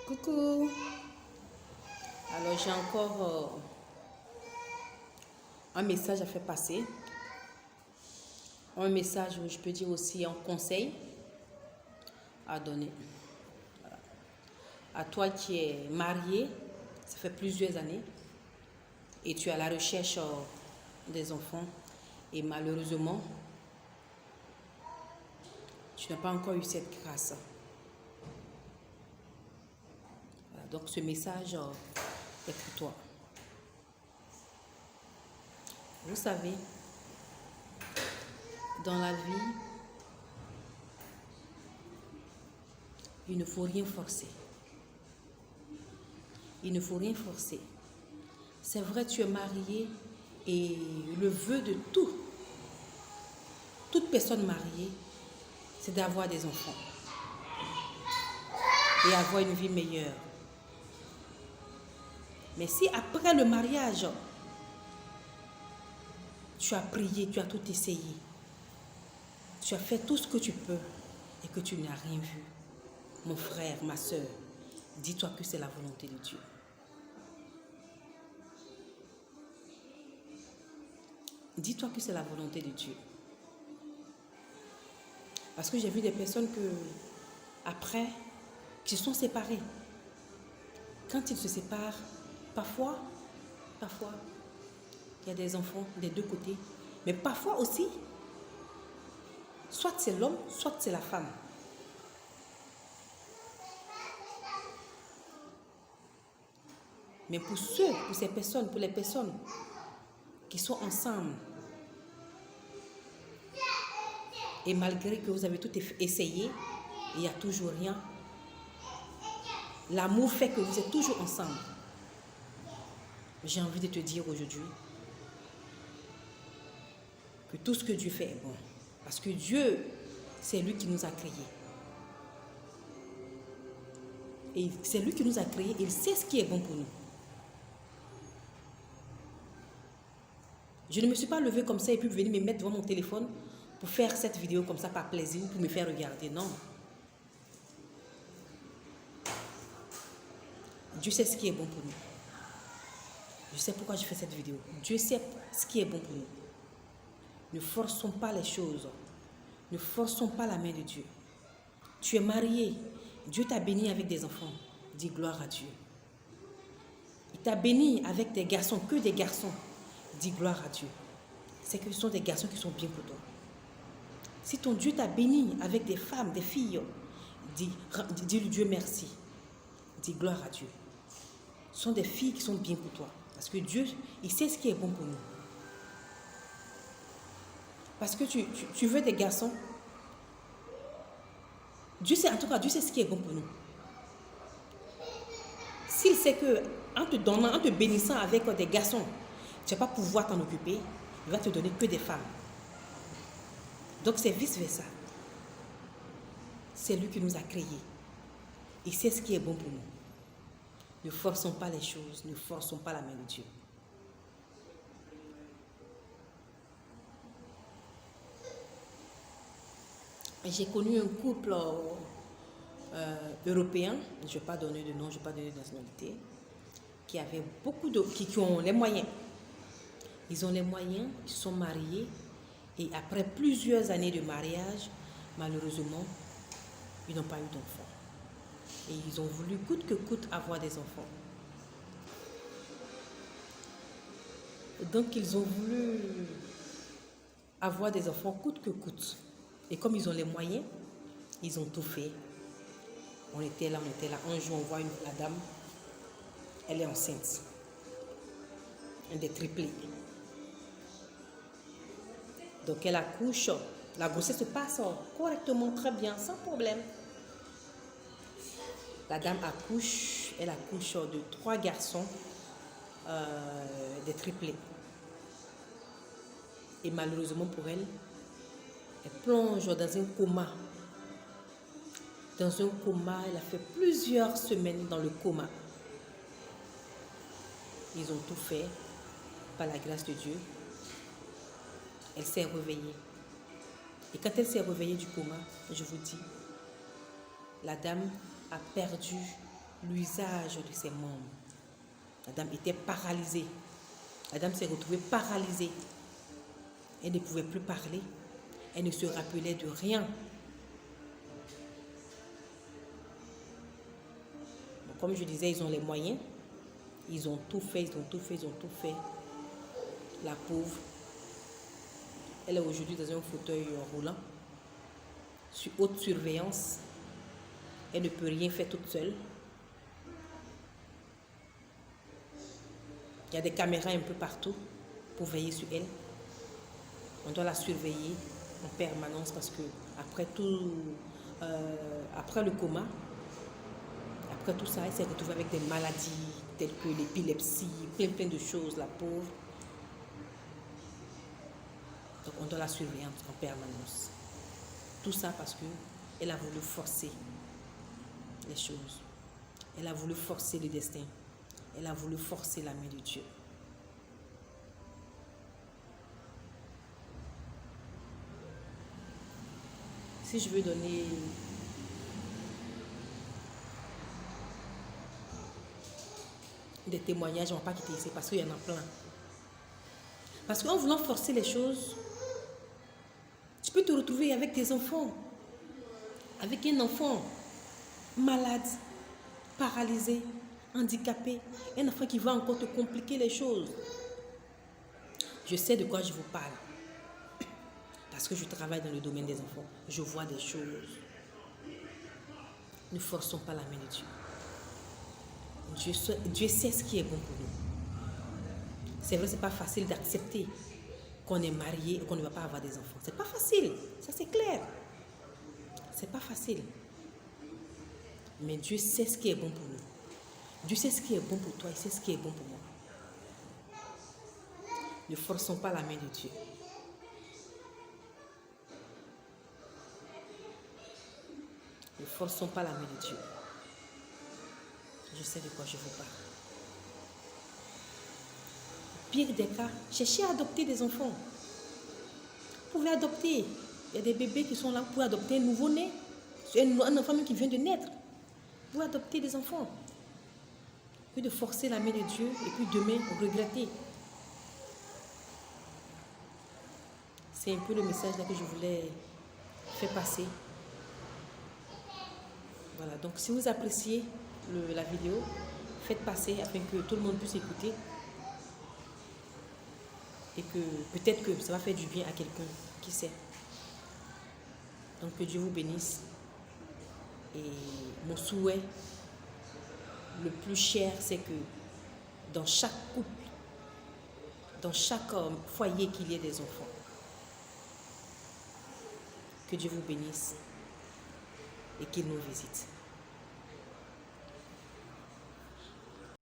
Coucou. Alors j'ai encore un message à faire passer. Un message, je peux dire aussi un conseil à donner. Voilà. À toi qui es marié, ça fait plusieurs années, et tu es à la recherche des enfants, et malheureusement, tu n'as pas encore eu cette grâce. Voilà. Donc ce message est pour toi. Vous savez, dans la vie, il ne faut rien forcer. Il ne faut rien forcer. C'est vrai, tu es marié et le vœu de toute personne mariée, c'est d'avoir des enfants et avoir une vie meilleure. Mais si après le mariage, tu as prié, tu as tout essayé, tu as fait tout ce que tu peux et que tu n'as rien vu, mon frère, ma soeur, dis-toi que c'est la volonté de Dieu. Dis-toi que c'est la volonté de Dieu. Parce que j'ai vu des personnes après, qui se sont séparées. Quand ils se séparent, parfois, il y a des enfants des deux côtés. Mais parfois aussi, soit c'est l'homme, soit c'est la femme. Mais pour les personnes qui sont ensemble, et malgré que vous avez tout essayé, il n'y a toujours rien, l'amour fait que vous êtes toujours ensemble. J'ai envie de te dire aujourd'hui que tout ce que Dieu fait est bon. Parce que Dieu, c'est lui qui nous a créés. Et c'est lui qui nous a créés, il sait ce qui est bon pour nous. Je ne me suis pas levée comme ça et puis venir me mettre devant mon téléphone pour faire cette vidéo comme ça par plaisir, pour me faire regarder. Non. Dieu sait ce qui est bon pour nous. Je sais pourquoi je fais cette vidéo. Dieu sait ce qui est bon pour nous. Ne forçons pas les choses. Ne forçons pas la main de Dieu. Tu es marié. Dieu t'a béni avec des enfants. Dis gloire à Dieu. Il t'a béni avec des garçons, que des garçons. Dis gloire à Dieu. C'est que ce sont des garçons qui sont bien pour toi. Si ton Dieu t'a béni avec des femmes, des filles, dis-lui Dieu merci. Dis gloire à Dieu. Ce sont des filles qui sont bien pour toi. Parce que Dieu, il sait ce qui est bon pour nous. Parce que tu veux des garçons. Dieu sait, en tout cas, Dieu sait ce qui est bon pour nous. S'il sait que en te bénissant avec des garçons, tu ne vas pas pouvoir t'en occuper, il va te donner que des femmes. Donc c'est vice-versa. C'est lui qui nous a créés. Il sait ce qui est bon pour nous. Ne forçons pas les choses, ne forçons pas la main de Dieu. J'ai connu un couple européen, je ne vais pas donner de nom, je ne vais pas donner de nationalité, qui avait qui ont les moyens. Ils ont les moyens, ils sont mariés, et après plusieurs années de mariage, malheureusement, ils n'ont pas eu d'enfants. Et ils ont voulu coûte que coûte avoir des enfants. Donc ils ont voulu avoir des enfants coûte que coûte. Et comme ils ont les moyens, ils ont tout fait. On était là. Un jour, on voit la dame, elle est enceinte. Elle est triplée. Donc elle accouche. La grossesse se passe correctement, très bien, sans problème. La dame accouche, elle accouche de 3 garçons, des triplés. Et malheureusement pour elle, elle plonge dans un coma. Dans un coma, elle a fait plusieurs semaines dans le coma. Ils ont tout fait, par la grâce de Dieu. Elle s'est réveillée. Et quand elle s'est réveillée du coma, je vous dis, la dame a perdu l'usage de ses membres. La dame était paralysée. La dame s'est retrouvée paralysée. Elle ne pouvait plus parler. Elle ne se rappelait de rien. Bon, comme je disais, ils ont les moyens. Ils ont tout fait, ils ont tout fait, ils ont tout fait. La pauvre. Elle est aujourd'hui dans un fauteuil roulant, sur haute surveillance. Elle ne peut rien faire toute seule. Il y a des caméras un peu partout pour veiller sur elle. On doit la surveiller en permanence parce que après le coma, après tout ça, elle s'est retrouvée avec des maladies telles que l'épilepsie, plein de choses, la pauvre. Donc on doit la surveiller en permanence. Tout ça parce qu'elle a voulu forcer les choses. Elle a voulu forcer le destin. Elle a voulu forcer la main de Dieu. Si je veux donner des témoignages, on ne va pas quitter ici parce qu'il y en a plein. Parce qu'en voulant forcer les choses, tu peux te retrouver avec tes enfants, avec un enfant malade, paralysé, handicapé, un enfant qui va encore te compliquer les choses. Je sais de quoi je vous parle. Parce que je travaille dans le domaine des enfants. Je vois des choses. Ne forçons pas la main de Dieu. Dieu sait ce qui est bon pour nous. C'est vrai, ce n'est pas facile d'accepter qu'on est marié et qu'on ne va pas avoir des enfants. Ce n'est pas facile. Ça, c'est clair. C'est pas facile. Mais Dieu sait ce qui est bon pour nous. Dieu sait ce qui est bon pour toi et sait ce qui est bon pour moi. Ne forçons pas la main de Dieu. Ne forçons pas la main de Dieu. Je sais de quoi je vous parle. Au pire des cas, cherchez à adopter des enfants. Vous pouvez adopter. Il y a des bébés qui sont là pour adopter un nouveau-né. Un enfant même qui vient de naître. Vous pouvez adopter des enfants. Que de forcer la main de Dieu et puis demain regretter. C'est un peu le message là que je voulais faire passer. Voilà, donc si vous appréciez la vidéo, faites passer afin que tout le monde puisse écouter. Et que peut-être que ça va faire du bien à quelqu'un, qui sait. Donc que Dieu vous bénisse. Et mon souhait le plus cher, c'est que dans chaque couple, dans chaque foyer, qu'il y ait des enfants. Que Dieu vous bénisse et qu'il nous visite.